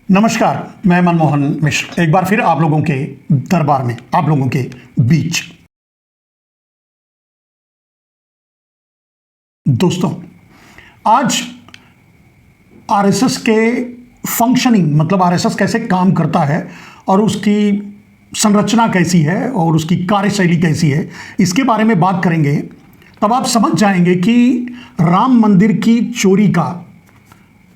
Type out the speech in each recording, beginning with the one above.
नमस्कार, मैं मनमोहन मिश्र एक बार फिर आप लोगों के दरबार में, आप लोगों के बीच। दोस्तों, आज आरएसएस के फंक्शनिंग, मतलब आरएसएस कैसे काम करता है और उसकी संरचना कैसी है और उसकी कार्यशैली कैसी है, इसके बारे में बात करेंगे। तब आप समझ जाएंगे कि राम मंदिर की चोरी का,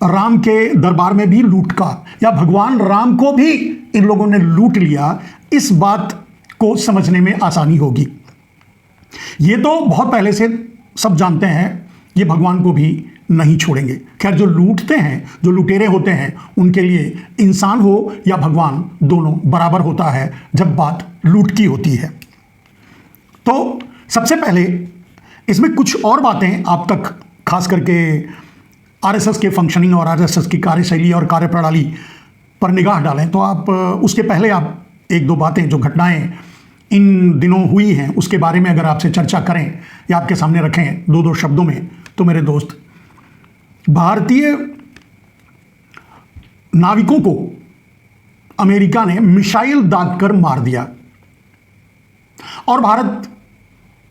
राम के दरबार में भी लूट का, या भगवान राम को भी इन लोगों ने लूट लिया, इस बात को समझने में आसानी होगी। ये तो बहुत पहले से सब जानते हैं, ये भगवान को भी नहीं छोड़ेंगे। खैर, जो लूटते हैं, जो लुटेरे होते हैं, उनके लिए इंसान हो या भगवान, दोनों बराबर होता है जब बात लूट की होती है। तो सबसे पहले इसमें कुछ और बातें आप तक, खास करके आरएसएस के फंक्शनिंग और आरएसएस की कार्यशैली और कार्यप्रणाली पर निगाह डालें, तो आप उसके पहले आप एक दो बातें, जो घटनाएं इन दिनों हुई हैं, उसके बारे में अगर आपसे चर्चा करें या आपके सामने रखें दो दो शब्दों में, तो मेरे दोस्त, भारतीय नाविकों को अमेरिका ने मिसाइल दागकर मार दिया। और भारत,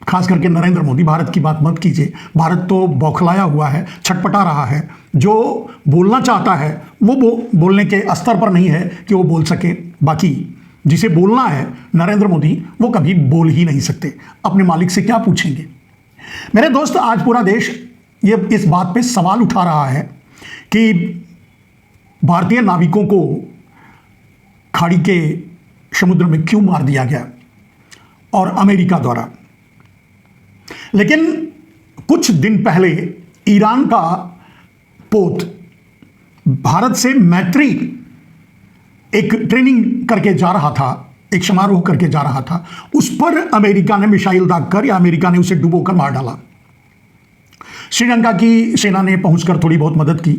खास करके नरेंद्र मोदी, भारत की बात मत कीजिए, भारत तो बौखलाया हुआ है, छटपटा रहा है। जो बोलना चाहता है वो बोलने के स्तर पर नहीं है कि वो बोल सके। बाकी जिसे बोलना है नरेंद्र मोदी, वो कभी बोल ही नहीं सकते। अपने मालिक से क्या पूछेंगे? मेरे दोस्त, आज पूरा देश ये इस बात पे सवाल उठा रहा है कि भारतीय नाविकों को खाड़ी के समुद्र में क्यों मार दिया गया, और अमेरिका द्वारा। लेकिन कुछ दिन पहले ईरान का पोत भारत से मैत्री एक ट्रेनिंग करके जा रहा था, एक समारोह करके जा रहा था, उस पर अमेरिका ने मिसाइल दागकर, या अमेरिका ने उसे डुबोकर मार डाला। श्रीलंका की सेना ने पहुंचकर थोड़ी बहुत मदद की,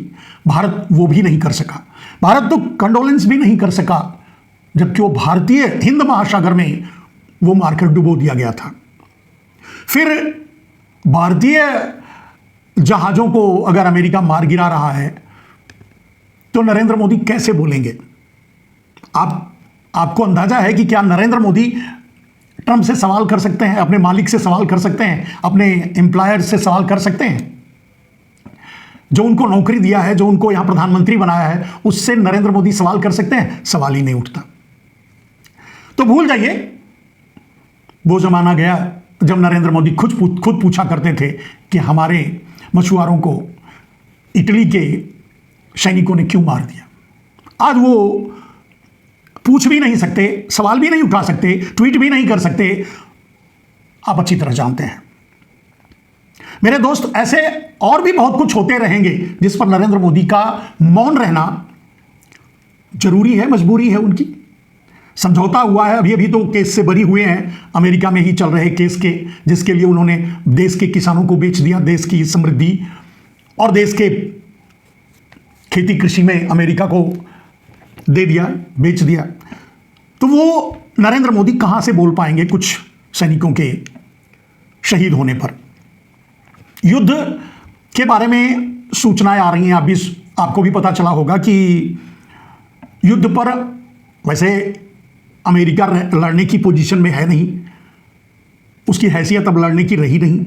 भारत वो भी नहीं कर सका। भारत तो कंडोलेंस भी नहीं कर सका, जबकि वो भारतीय हिंद महासागर में वो मारकर डुबो दिया गया था। फिर भारतीय जहाज़ों को अगर अमेरिका मार गिरा रहा है, तो नरेंद्र मोदी कैसे बोलेंगे? आपको अंदाजा है कि क्या नरेंद्र मोदी ट्रंप से सवाल कर सकते हैं, अपने मालिक से सवाल कर सकते हैं, अपने एम्प्लॉयर से सवाल कर सकते हैं? जो उनको नौकरी दिया है, जो उनको यहां प्रधानमंत्री बनाया है, उससे नरेंद्र मोदी सवाल कर सकते हैं? सवाल ही नहीं उठता। तो भूल जाइए, वो जमाना गया जब नरेंद्र मोदी खुद पूछा करते थे कि हमारे मछुआरों को इटली के सैनिकों ने क्यों मार दिया। आज वो पूछ भी नहीं सकते, सवाल भी नहीं उठा सकते, ट्वीट भी नहीं कर सकते। आप अच्छी तरह जानते हैं मेरे दोस्त, ऐसे और भी बहुत कुछ होते रहेंगे जिस पर नरेंद्र मोदी का मौन रहना जरूरी है, मजबूरी है उनकी। समझौता हुआ है, अभी तो केस से बरी हुए हैं, अमेरिका में ही चल रहे केस के, जिसके लिए उन्होंने देश के किसानों को बेच दिया, देश की समृद्धि और देश के खेती कृषि में अमेरिका को दे दिया, बेच दिया। तो वो नरेंद्र मोदी कहां से बोल पाएंगे कुछ सैनिकों के शहीद होने पर? युद्ध के बारे में सूचनाएं आ रही हैं, आपको भी पता चला होगा कि युद्ध पर वैसे अमेरिका लड़ने की पोजीशन में है नहीं, उसकी हैसियत अब लड़ने की रही नहीं।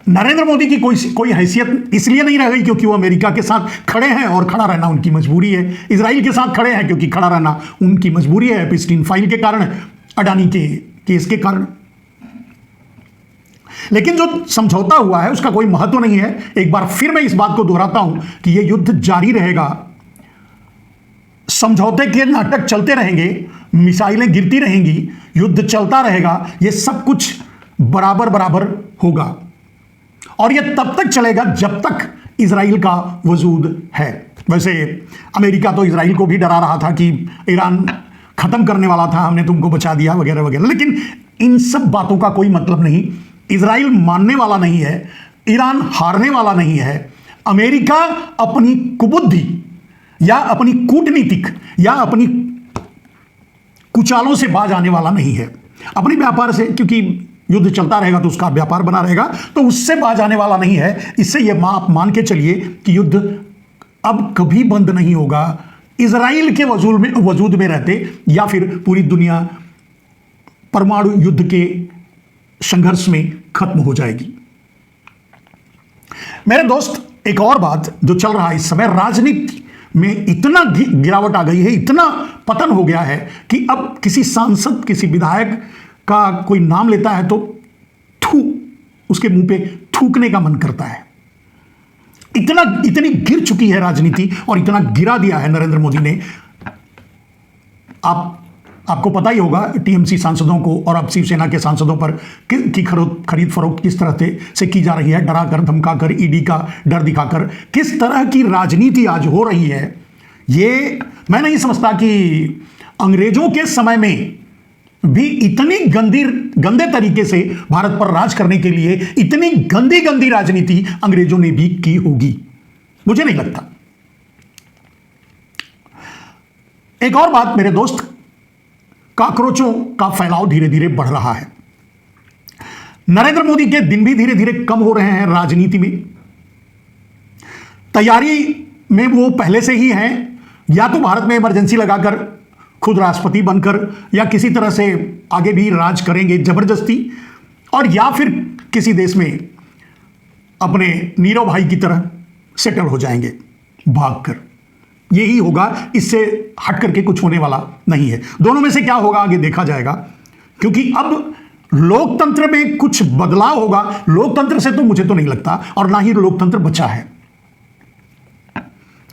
नरेंद्र मोदी की कोई हैसियत इसलिए नहीं रह गई क्योंकि वो अमेरिका के साथ खड़े हैं और खड़ा रहना उनकी मजबूरी है। इजराइल के साथ खड़े हैं क्योंकि खड़ा रहना उनकी मजबूरी है, एपिस्टीन फाइल के कारण, अडानी के केस के कारण। लेकिन जो समझौता हुआ है उसका कोई महत्व नहीं है। एक बार फिर मैं इस बात को दोहराता हूं कि यह युद्ध जारी रहेगा, समझौते के नाटक चलते रहेंगे, मिसाइलें गिरती रहेंगी, युद्ध चलता रहेगा। यह सब कुछ बराबर बराबर होगा, और यह तब तक चलेगा जब तक इजराइल का वजूद है। वैसे अमेरिका तो इजराइल को भी डरा रहा था कि ईरान खत्म करने वाला था, हमने तुमको बचा दिया, वगैरह वगैरह। लेकिन इन सब बातों का कोई मतलब नहीं। इजराइल मानने वाला नहीं है, ईरान हारने वाला नहीं है। अमेरिका अपनी कुबुद्धि या अपनी कूटनीतिक या अपनी कुचालों से बाज आने वाला नहीं है। अपनी व्यापार से, क्योंकि युद्ध चलता रहेगा तो उसका व्यापार बना रहेगा, तो उससे बाज आने वाला नहीं है। इससे यह आप मान के चलिए कि युद्ध अब कभी बंद नहीं होगा, इजराइल के वजूद में रहते या फिर पूरी दुनिया परमाणु युद्ध के संघर्ष में खत्म हो जाएगी। मेरे दोस्त, एक और बात जो चल रहा है इस समय, राजनीति में इतना गिरावट आ गई है, इतना पतन हो गया है कि अब किसी सांसद, किसी विधायक का कोई नाम लेता है तो उसके मुंह पे थूकने का मन करता है। इतनी गिर चुकी है राजनीति और इतना गिरा दिया है नरेंद्र मोदी ने। आपको पता ही होगा टीएमसी सांसदों को और अब शिवसेना के सांसदों पर की खरीद फरोख्त किस तरह से की जा रही है, डरा कर, धमका कर, ईडी का डर दिखाकर किस तरह की राजनीति आज हो रही है। ये मैं नहीं समझता कि अंग्रेजों के समय में भी इतनी गंदे तरीके से भारत पर राज करने के लिए इतनी गंदी राजनीति अंग्रेजों ने भी की होगी, मुझे नहीं लगता। एक और बात मेरे दोस्त, काकरोचों का फैलाव धीरे धीरे बढ़ रहा है। नरेंद्र मोदी के दिन भी धीरे धीरे कम हो रहे हैं राजनीति में। तैयारी में वो पहले से ही हैं, या तो भारत में इमरजेंसी लगाकर खुद राष्ट्रपति बनकर या किसी तरह से आगे भी राज करेंगे जबरदस्ती, और या फिर किसी देश में अपने नीरव भाई की तरह सेटल हो जाएंगे भागकर। यही होगा, इससे हट करके कुछ होने वाला नहीं है। दोनों में से क्या होगा आगे देखा जाएगा, क्योंकि अब लोकतंत्र में कुछ बदलाव होगा। लोकतंत्र से तो मुझे तो नहीं लगता, और ना ही लोकतंत्र बचा है।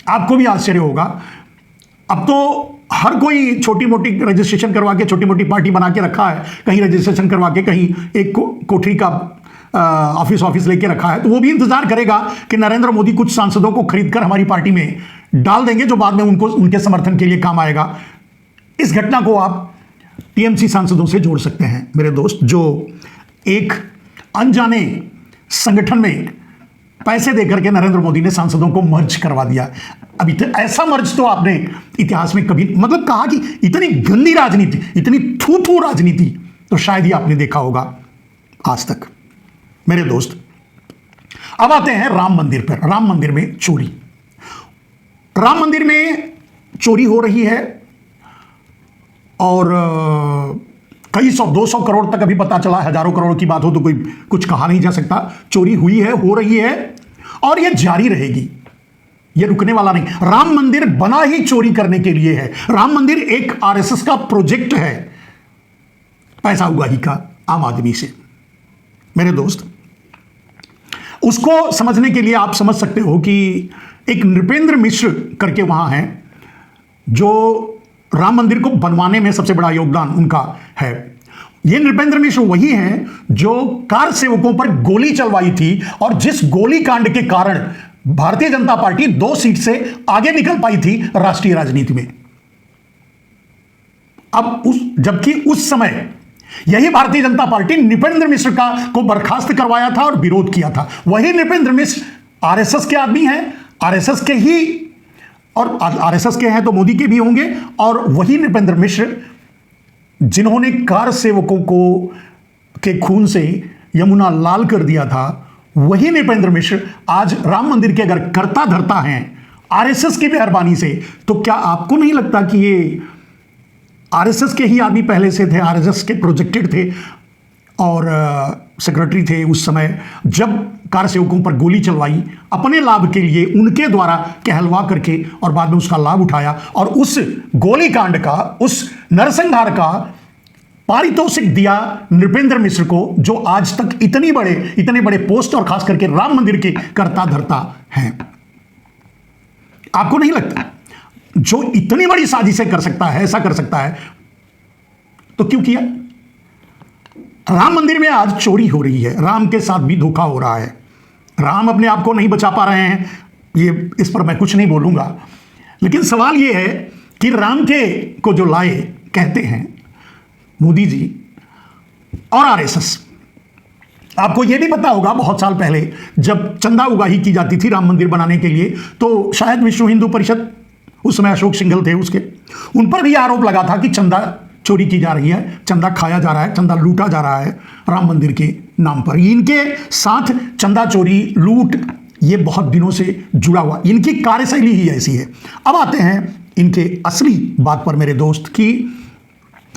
आपको भी आश्चर्य होगा, अब तो हर कोई छोटी मोटी रजिस्ट्रेशन करवा के, छोटी मोटी पार्टी बना के रखा है, कहीं रजिस्ट्रेशन करवा के, कहीं एक कोठरी का ऑफिस लेके रखा है। तो वो भी इंतजार करेगा कि नरेंद्र मोदी कुछ सांसदों को खरीदकर हमारी पार्टी में डाल देंगे, जो बाद में उनके समर्थन के लिए काम आएगा। इस घटना को आप टीएमसी सांसदों से जोड़ सकते हैं मेरे दोस्त, जो एक अनजाने संगठन में पैसे देकर के नरेंद्र मोदी ने सांसदों को मर्ज करवा दिया। अभी तो ऐसा मर्ज तो आपने इतिहास में कभी, मतलब कहा कि इतनी गंदी राजनीति, इतनी थू राजनीति तो शायद ही आपने देखा होगा आज तक। मेरे दोस्त, अब आते हैं राम मंदिर पर। राम मंदिर में चोरी, राम मंदिर में चोरी हो रही है, और कई 200 करोड़ तक अभी पता चला। हजारों करोड़ की बात हो तो कोई कुछ कहा नहीं जा सकता। चोरी हुई है, हो रही है, और यह जारी रहेगी, यह रुकने वाला नहीं। राम मंदिर बना ही चोरी करने के लिए है। राम मंदिर एक आरएसएस का प्रोजेक्ट है, पैसा उगाही का आम आदमी से। मेरे दोस्त, उसको समझने के लिए आप समझ सकते हो कि एक नृपेंद्र मिश्र करके वहां है, जो राम मंदिर को बनवाने में सबसे बड़ा योगदान उनका है। ये नृपेंद्र मिश्र वही हैं जो कार सेवकों पर गोली चलवाई थी, और जिस गोली कांड के कारण भारतीय जनता पार्टी 2 सीट से आगे निकल पाई थी राष्ट्रीय राजनीति में। अब जबकि उस समय यही भारतीय जनता पार्टी नृपेंद्र मिश्र को बर्खास्त करवाया था और विरोध किया था। वही नृपेंद्र मिश्र आरएसएस के आदमी हैं, आरएसएस के ही, और आरएसएस के हैं तो मोदी के भी होंगे। और वही नृपेंद्र मिश्र जिन्होंने कार सेवकों के खून से यमुना लाल कर दिया था, वही नृपेंद्र मिश्र आज राम मंदिर के अगर करता धरता हैं आरएसएस की मेहरबानी से, तो क्या आपको नहीं लगता कि ये आरएसएस के ही आदमी पहले से थे, आरएसएस के प्रोजेक्टेड थे और सेक्रेटरी थे उस समय, जब कार सेवकों पर गोली चलवाई अपने लाभ के लिए, उनके द्वारा कहलवा करके, और बाद में उसका लाभ उठाया, और उस गोलीकांड का, उस नरसंहार का पारितोषिक दिया नृपेंद्र मिश्र को, जो आज तक इतने बड़े पोस्ट और खास करके राम मंदिर के करता धरता हैं। आपको नहीं लगता जो इतनी बड़ी साजिशें कर सकता है, ऐसा कर सकता है, तो क्यों किया? राम मंदिर में आज चोरी हो रही है, राम के साथ भी धोखा हो रहा है। राम अपने आप को नहीं बचा पा रहे हैं, ये इस पर मैं कुछ नहीं बोलूंगा, लेकिन सवाल ये है कि राम को जो लाए कहते हैं मोदी जी और आरएसएस। आपको यह भी पता होगा बहुत साल पहले जब चंदा उगाही की जाती थी राम मंदिर बनाने के लिए, तो शायद विश्व हिंदू परिषद, उस समय अशोक सिंघल थे उसके, उन पर भी आरोप लगा था कि चंदा चोरी की जा रही है, चंदा खाया जा रहा है, चंदा लूटा जा रहा है राम मंदिर के नाम पर। इनके साथ चंदा चोरी, लूट, ये बहुत दिनों से जुड़ा हुआ, इनकी कार्यशैली ही ऐसी है। अब आते हैं इनके असली बात पर मेरे दोस्त कि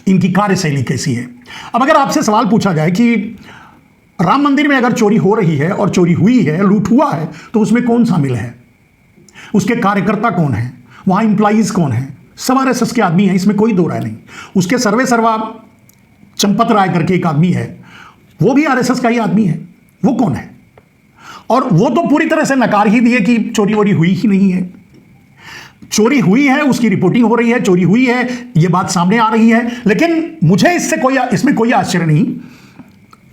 इनकी कार्यशैली कैसी है। अब अगर आपसे सवाल पूछा जाए कि राम मंदिर में अगर चोरी हो रही है और चोरी हुई है, लूट हुआ है, तो उसमें कौन शामिल है, उसके कार्यकर्ता कौन है, वहां इंप्लॉइज कौन है, सब आरएसएस के आदमी हैं, इसमें कोई दो राय नहीं। उसके सर्वे सर्वा चंपत राय करके एक आदमी है, वो भी आरएसएस का ही आदमी है। वो कौन है? और वो तो पूरी तरह से नकार ही दिए कि चोरी वोरी हुई ही नहीं है। चोरी हुई है, उसकी रिपोर्टिंग हो रही है, चोरी हुई है, ये बात सामने आ रही है। लेकिन मुझे इसमें कोई आश्चर्य नहीं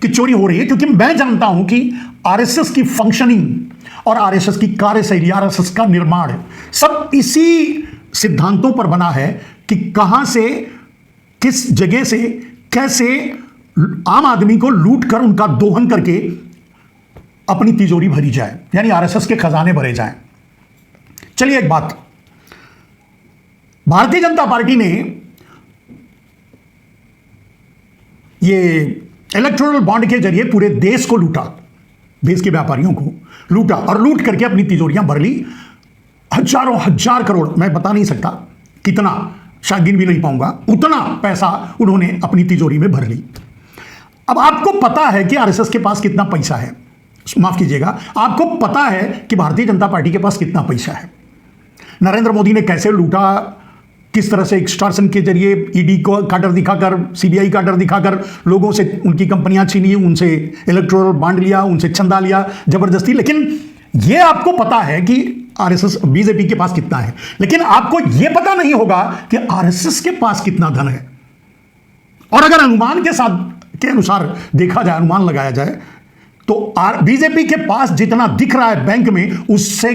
कि चोरी हो रही है, क्योंकि मैं जानता हूं कि आरएसएस की फंक्शनिंग और आरएसएस की कार्यशैली, आरएसएस का निर्माण सब इसी सिद्धांतों पर बना है कि कहां से, किस जगह से, कैसे आम आदमी को लूट कर, उनका दोहन करके अपनी तिजोरी भरी जाए, यानी आरएसएस के खजाने भरे जाएं। चलिए एक बात, भारतीय जनता पार्टी ने ये इलेक्टोरल बॉन्ड के जरिए पूरे देश को लूटा, देश के व्यापारियों को लूटा और लूट करके अपनी तिजोरियां भर ली। हजारों हजार करोड़, मैं बता नहीं सकता कितना, शायद गिन भी नहीं पाऊंगा, उतना पैसा उन्होंने अपनी तिजोरी में भर ली। अब आपको पता है कि आरएसएस के पास कितना पैसा है, माफ कीजिएगा, आपको पता है कि भारतीय जनता पार्टी के पास कितना पैसा है। नरेंद्र मोदी ने कैसे लूटा, किस तरह से एक्सटॉर्शन के जरिए ईडी को का डर दिखाकर, सीबीआई का डर दिखाकर लोगों से उनकी कंपनियां छीनी, उनसे इलेक्टोरल बॉन्ड लिया, उनसे चंदा लिया जबरदस्ती। लेकिन यह आपको पता है कि आरएसएस, बीजेपी के पास कितना है, लेकिन आपको यह पता नहीं होगा कि आरएसएस के पास कितना धन है। और अगर अनुमान के अनुसार देखा जाए, अनुमान लगाया जाए, तो बीजेपी के पास जितना दिख रहा है बैंक में, उससे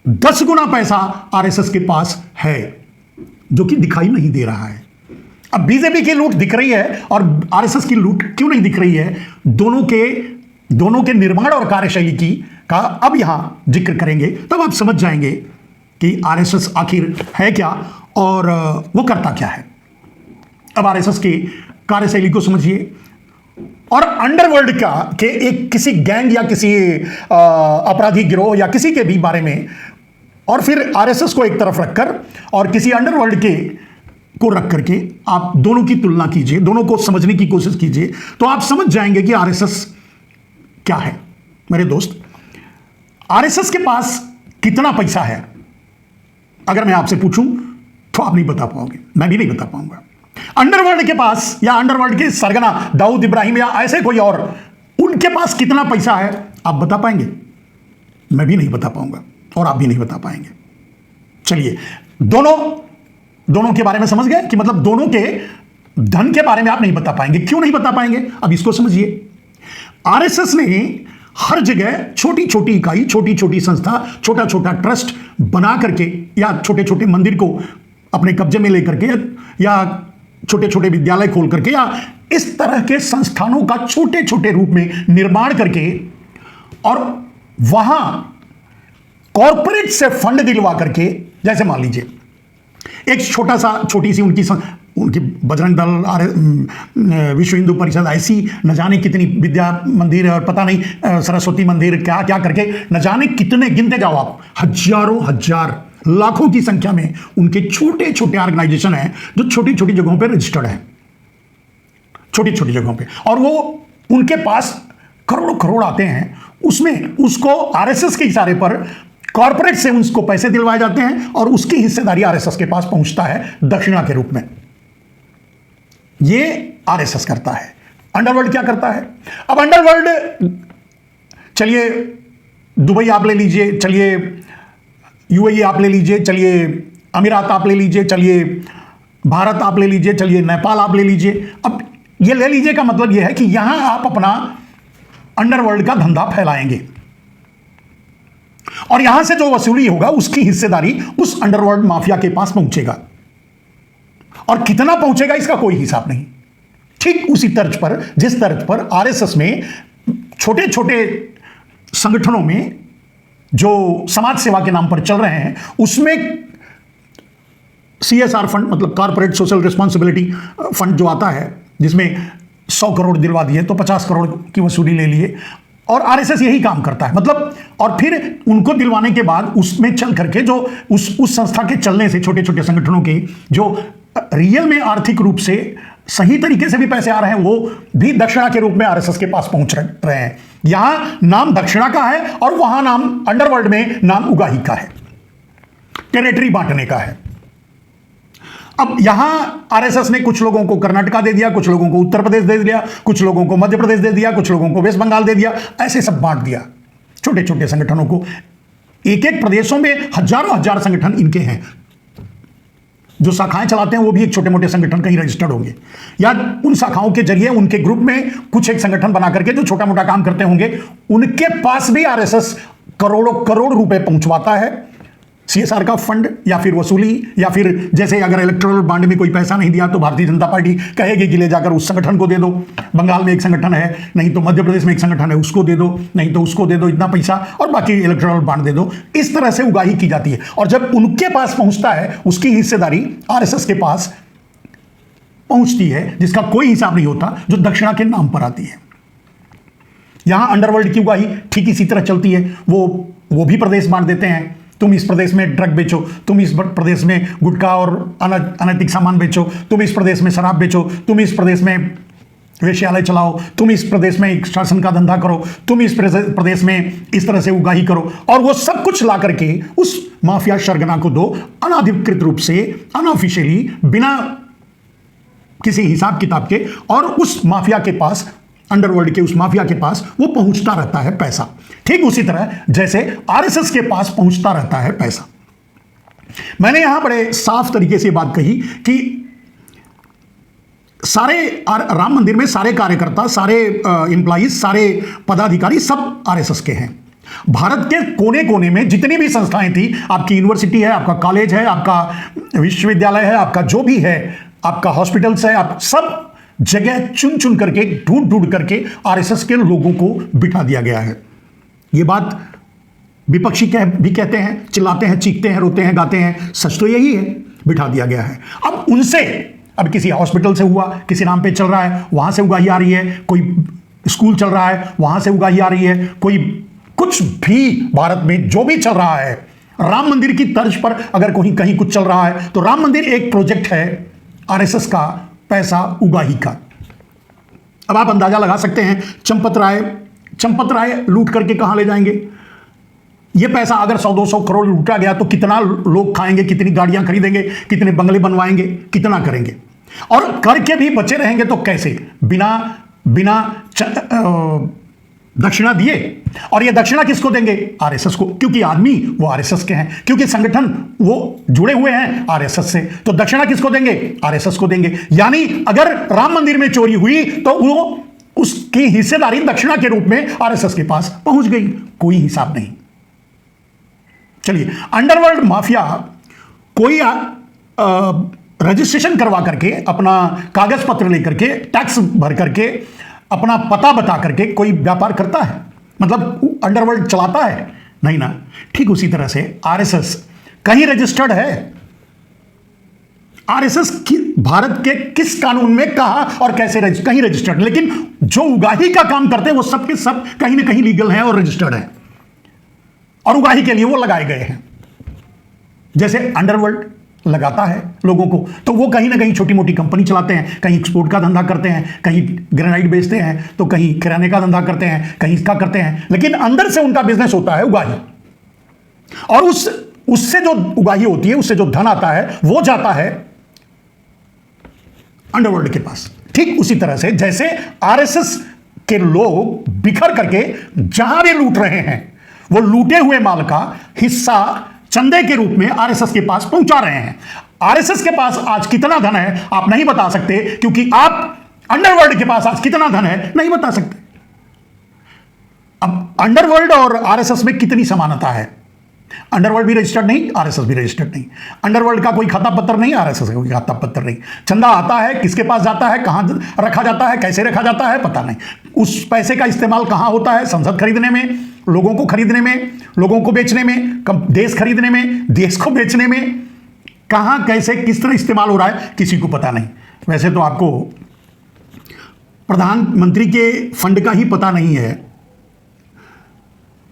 10 गुना पैसा आरएसएस के पास है, जो कि दिखाई नहीं दे रहा है। अब बीजेपी की लूट दिख रही है और आरएसएस की लूट क्यों नहीं दिख रही है, दोनों के निर्माण और कार्यशैली का अब यहां जिक्र करेंगे, तब आप समझ जाएंगे कि आरएसएस आखिर है क्या और वो करता क्या है। अब आरएसएस की कार्यशैली को समझिए और अंडरवर्ल्ड के एक किसी गैंग या किसी अपराधी गिरोह या किसी के भी बारे में, और फिर आरएसएस को एक तरफ रखकर और किसी अंडरवर्ल्ड को रख करके आप दोनों की तुलना कीजिए, दोनों को समझने की कोशिश कीजिए, तो आप समझ जाएंगे कि आरएसएस क्या है। मेरे दोस्त, आरएसएस के पास कितना पैसा है अगर मैं आपसे पूछूं तो आप नहीं बता पाओगे, मैं भी नहीं बता पाऊंगा। अंडरवर्ल्ड के पास या अंडरवर्ल्ड के सरगना दाऊद इब्राहिम या ऐसे कोई और, उनके पास कितना पैसा है आप बता पाएंगे? मैं भी नहीं बता पाऊंगा और आप भी नहीं बता पाएंगे। चलिए, दोनों के बारे में समझ गए कि मतलब दोनों के धन के बारे में आप नहीं बता पाएंगे। क्यों नहीं बता पाएंगे, अब इसको समझिए। आरएसएस ने हर जगह छोटी छोटी इकाई, छोटी छोटी संस्था, छोटा छोटा ट्रस्ट बना करके या छोटे छोटे मंदिर को अपने कब्जे में लेकर के या छोटे छोटे विद्यालय खोल करके या इस तरह के संस्थानों का छोटे छोटे रूप में निर्माण करके और वहां कॉरपोरेट से फंड दिलवा करके, जैसे मान लीजिए एक छोटी सी उनकी बजरंग दल, विश्व हिंदू परिषद, ऐसी न जाने कितनी विद्या मंदिर और पता नहीं सरस्वती मंदिर क्या क्या करके, न जाने कितने, गिनते जाओ आप, हजारों हजार लाखों की संख्या में उनके छोटे छोटे ऑर्गेनाइजेशन हैं जो छोटी छोटी जगहों पे रजिस्टर्ड हैं, छोटी छोटी जगहों पे, और वो उनके पास करोड़ों करोड़ आते हैं। उसमें उसको आरएसएस के इशारे पर कॉर्पोरेट से उसको पैसे दिलवाए जाते हैं और उसकी हिस्सेदारी आरएसएस के पास पहुंचता है दक्षिणा के रूप में। ये आरएसएस करता है। अंडरवर्ल्ड क्या करता है? अब अंडरवर्ल्ड, चलिए दुबई आप ले लीजिए, चलिए यूएई आप ले लीजिए, चलिए अमीरात आप ले लीजिए, चलिए भारत आप ले लीजिए, चलिए नेपाल आप ले लीजिए। अब ये ले लीजिए का मतलब यह है कि यहां आप अपना अंडरवर्ल्ड का धंधा फैलाएंगे और यहां से जो वसूली होगा उसकी हिस्सेदारी उस अंडरवर्ल्ड माफिया के पास पहुंचेगा, और कितना पहुंचेगा इसका कोई हिसाब नहीं। ठीक उसी तर्ज पर, जिस तर्ज पर आरएसएस में छोटे छोटे संगठनों में जो समाज सेवा के नाम पर चल रहे हैं, उसमें सीएसआर फंड, मतलब कॉर्पोरेट सोशल रिस्पॉन्सिबिलिटी फंड जो आता है, जिसमें 100 करोड़ दिलवा दिए तो 50 करोड़ की वसूली ले लिए, और आरएसएस यही काम करता है, मतलब और फिर उनको दिलवाने के बाद उसमें चल करके जो उस संस्था के चलने से, छोटे छोटे संगठनों के जो रियल में आर्थिक रूप से सही तरीके से भी पैसे आ रहे हैं, वो भी दक्षिणा के रूप में आरएसएस के पास पहुंच रहे हैं। यहां नाम दक्षिणा का है और वहां नाम अंडरवर्ल्ड में नाम उगाही का है, टेरिटरी बांटने का है। अब यहां आरएसएस ने कुछ लोगों को कर्नाटका दे दिया, कुछ लोगों को उत्तर प्रदेश दे दिया, कुछ लोगों को मध्य प्रदेश दे दिया, कुछ लोगों को वेस्ट बंगाल दे दिया, ऐसे सब बांट दिया छोटे छोटे संगठनों को। एक एक प्रदेशों में हजारों हजार संगठन इनके हैं, जो शाखाएं चलाते हैं वो भी एक छोटे मोटे संगठन कहीं रजिस्टर्ड होंगे, या उन शाखाओं के जरिए उनके ग्रुप में कुछ एक संगठन बना करके जो छोटा मोटा काम करते होंगे, उनके पास भी आरएसएस करोड़ों करोड़ रुपए पहुंचवाता है सीएसआर का फंड, या फिर वसूली, या फिर जैसे अगर इलेक्टोरल बॉन्ड में कोई पैसा नहीं दिया तो भारतीय जनता पार्टी कहेगी कि ले जाकर उस संगठन को दे दो, बंगाल में एक संगठन है, नहीं तो मध्य प्रदेश में एक संगठन है उसको दे दो, नहीं तो उसको दे दो इतना पैसा और बाकी इलेक्टोरल बॉन्ड दे दो। इस तरह से उगाही की जाती है, और जब उनके पास पहुंचता है उसकी हिस्सेदारी आरएसएस के पास पहुंचती है, जिसका कोई हिसाब नहीं होता, जो दक्षिणा के नाम पर आती है। यहां अंडरवर्ल्ड की उगाही ठीक इसी तरह चलती है, वो भी प्रदेश बांट देते हैं, तुम इस प्रदेश में ड्रग बेचो, तुम इस प्रदेश में गुटखा और अनैतिक सामान बेचो, तुम इस प्रदेश में शराब बेचो, तुम इस प्रदेश में वेश्यालय चलाओ, तुम इस प्रदेश में शासन का धंधा करो, तुम इस प्रदेश में इस तरह से उगाही करो, और वो सब कुछ ला करके उस माफिया सरगना को दो, अनाधिकृत रूप से, अनऑफिशियली, बिना किसी हिसाब किताब के, और उस माफिया के पास, अंडरवर्ल्ड के उस माफिया के पास वो पहुंचता रहता है पैसा। ठीक उसी तरह जैसे आरएसएस के पास पहुंचता रहता है पैसा। मैंने यहां बड़े साफ तरीके से बात कही कि सारे राम मंदिर में सारे कार्यकर्ता, सारे एम्प्लॉइज, सारे पदाधिकारी सब आरएसएस के हैं। भारत के कोने कोने में जितनी भी संस्थाएं थी, आपकी यूनिवर्सिटी है, आपका कॉलेज है, आपका विश्वविद्यालय है, आपका जो भी है, आपका हॉस्पिटल्स है, आप सब जगह चुन चुन करके, ढूंढ ढूंढ करके आरएसएस के लोगों को बिठा दिया गया है। ये बात विपक्षी भी कहते हैं, चिल्लाते हैं, चीखते हैं, रोते हैं, गाते हैं, सच तो यही है, बिठा दिया गया है। अब उनसे, अब किसी हॉस्पिटल से हुआ, किसी नाम पे चल रहा है, वहां से उगाही आ रही है, कोई स्कूल चल रहा है, वहां से उगाही आ रही है, कोई कुछ भी भारत में जो भी चल रहा है, राम मंदिर की तर्ज पर अगर कहीं कुछ चल रहा है, तो राम मंदिर एक प्रोजेक्ट है आरएसएस का पैसा उगाही का। अब आप अंदाजा लगा सकते हैं चंपत राय लूट करके कहां ले जाएंगे। यह पैसा अगर 100-200 करोड़ लूटा गया तो कितना लोग खाएंगे, कितनी गाड़ियां खरीदेंगे, कितने बंगले बनवाएंगे, कितना करेंगे, और करके भी बचे रहेंगे तो कैसे, बिना दक्षिणा दिए। और ये दक्षिणा किसको देंगे? आरएसएस को, क्योंकि आदमी वो आरएसएस के हैं, क्योंकि संगठन वो जुड़े हुए हैं आरएसएस से, तो दक्षिणा किसको देंगे? आरएसएस को देंगे। यानी अगर राम मंदिर में चोरी हुई तो वो उसकी हिस्सेदारी दक्षिणा के रूप में आरएसएस के पास पहुंच गई, कोई हिसाब नहीं। चलिए, अंडरवर्ल्ड माफिया कोई रजिस्ट्रेशन करवा करके, अपना कागज पत्र लेकर के, टैक्स भर करके, अपना पता बता करके कोई व्यापार करता है, मतलब अंडरवर्ल्ड चलाता है? नहीं ना। ठीक उसी तरह से आरएसएस कहीं रजिस्टर्ड है? आरएसएस भारत के किस कानून में, कहां और कैसे कहीं रजिस्टर्ड, लेकिन जो उगाही का काम करते हैं वो सब के सब कहीं ना कहीं लीगल है और रजिस्टर्ड है, और उगाही के लिए वो लगाए गए हैं। जैसे अंडरवर्ल्ड लगाता है लोगों को, तो वो कहीं ना कहीं छोटी मोटी कंपनी चलाते हैं, कहीं एक्सपोर्ट का धंधा करते हैं, कहीं ग्रेनाइट बेचते हैं, तो कहीं किराने का धंधा करते हैं, कहीं इसका करते हैं, लेकिन अंदर से उनका बिजनेस होता है उगाही। और उससे जो उगाही होती है, उससे जो धन आता है, वो जाता है अंडरवर्ल्ड के पास। ठीक उसी तरह से जैसे आरएसएस के लोग बिखर करके जहां भी लूट रहे हैं, वो लूटे हुए माल का हिस्सा चंदे के रूप में आरएसएस के पास पहुंचा रहे हैं। आरएसएस के पास आज कितना धन है आप नहीं बता सकते, क्योंकि आप अंडरवर्ल्ड के पास आज कितना धन है नहीं बता सकते। अब अंडरवर्ल्ड और आरएसएस में कितनी समानता है? अंडरवर्ल्ड भी रजिस्टर्ड नहीं, आरएसएस भी रजिस्टर्ड नहीं। अंडरवर्ल्ड का कोई खाता पत्र नहीं, आरएसएस का कोई खाता पत्र नहीं। चंदा आता है, किसके पास जाता है, कहां रखा जाता है, कैसे रखा जाता है, पता नहीं। उस पैसे का इस्तेमाल कहां होता है? संसद खरीदने में, लोगों को खरीदने में, लोगों को बेचने में, देश खरीदने में, देश को बेचने में, कहां कैसे किस तरह इस्तेमाल हो रहा है किसी को पता नहीं। वैसे तो आपको प्रधानमंत्री के फंड का ही पता नहीं है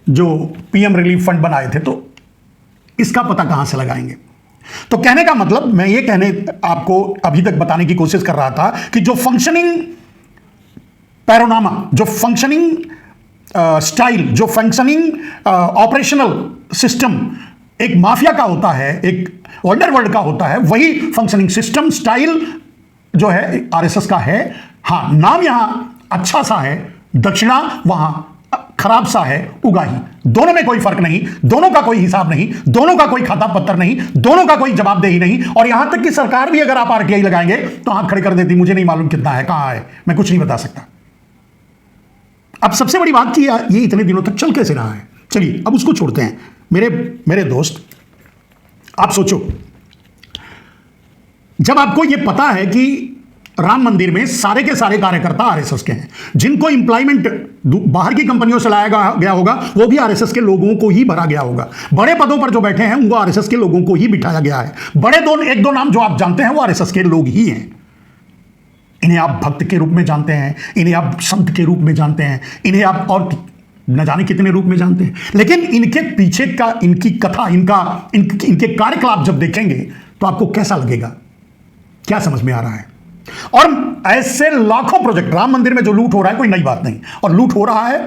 जो पीएम रिलीफ फंड बनाए थे, तो इसका पता कहां से लगाएंगे? तो कहने का मतलब, मैं ये कहने आपको अभी तक बताने की कोशिश कर रहा था कि जो फंक्शनिंग पैरोनामा, जो फंक्शनिंग स्टाइल, जो फंक्शनिंग ऑपरेशनल सिस्टम एक माफिया का होता है, एक अंडरवर्ल्ड का होता है, वही फंक्शनिंग सिस्टम स्टाइल जो है आरएसएस का है। हां, नाम यहां अच्छा सा है दक्षिणा, वहां खराब सा है उगाही। दोनों में कोई फर्क नहीं, दोनों का कोई हिसाब नहीं, दोनों का कोई खाता पत्तर नहीं, दोनों का कोई जवाबदेही नहीं। और यहां तक कि सरकार भी अगर आप आरटीआई लगाएंगे तो हाथ खड़े कर देती, मुझे नहीं मालूम कितना है, कहां है, मैं कुछ नहीं बता सकता। अब सबसे बड़ी बात कि ये इतने दिनों तक चल कैसे रहा है? चलिए अब उसको छोड़ते हैं। मेरे दोस्त, आप सोचो, जब आपको यह पता है कि राम मंदिर में सारे के सारे कार्यकर्ता आरएसएस के हैं, जिनको एम्प्लॉयमेंट बाहर की कंपनियों से लाया गया होगा वो भी आरएसएस के लोगों को ही भरा गया होगा, बड़े पदों पर जो बैठे हैं उनको आरएसएस के लोगों को ही बिठाया गया है, बड़े एक दो नाम जो आप जानते हैं वो आरएसएस के लोग ही हैं। इन्हें आप भक्त के रूप में जानते हैं, इन्हें आप संत के रूप में जानते हैं, इन्हें आप और न जाने कितने रूप में जानते हैं, लेकिन इनके पीछे का, इनकी कथा, इनके कार्यकलाप जब देखेंगे तो आपको कैसा लगेगा? क्या समझ में आ रहा है? और ऐसे लाखों प्रोजेक्ट, राम मंदिर में जो लूट हो रहा है कोई नई बात नहीं, और लूट हो रहा है,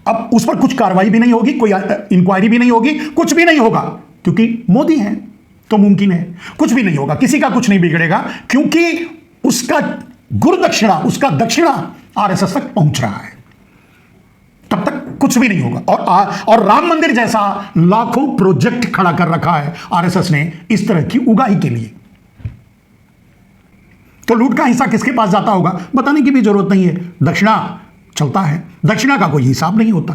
अब उस पर कुछ कार्रवाई भी नहीं होगी, कोई इंक्वायरी भी नहीं होगी, कुछ भी नहीं होगा, क्योंकि मोदी है तो मुमकिन है कुछ भी नहीं होगा, किसी का कुछ नहीं बिगड़ेगा, क्योंकि उसका गुरुदक्षिणा, उसका दक्षिणा आरएसएस तक पहुंच रहा है, तब तक कुछ भी नहीं होगा। और राम मंदिर जैसा लाखों प्रोजेक्ट खड़ा कर रखा है आरएसएस ने इस तरह की उगाही के लिए, तो लूट का हिस्सा किसके पास जाता होगा बताने की भी जरूरत नहीं है। दक्षिणा चलता है, दक्षिणा का कोई हिसाब नहीं होता।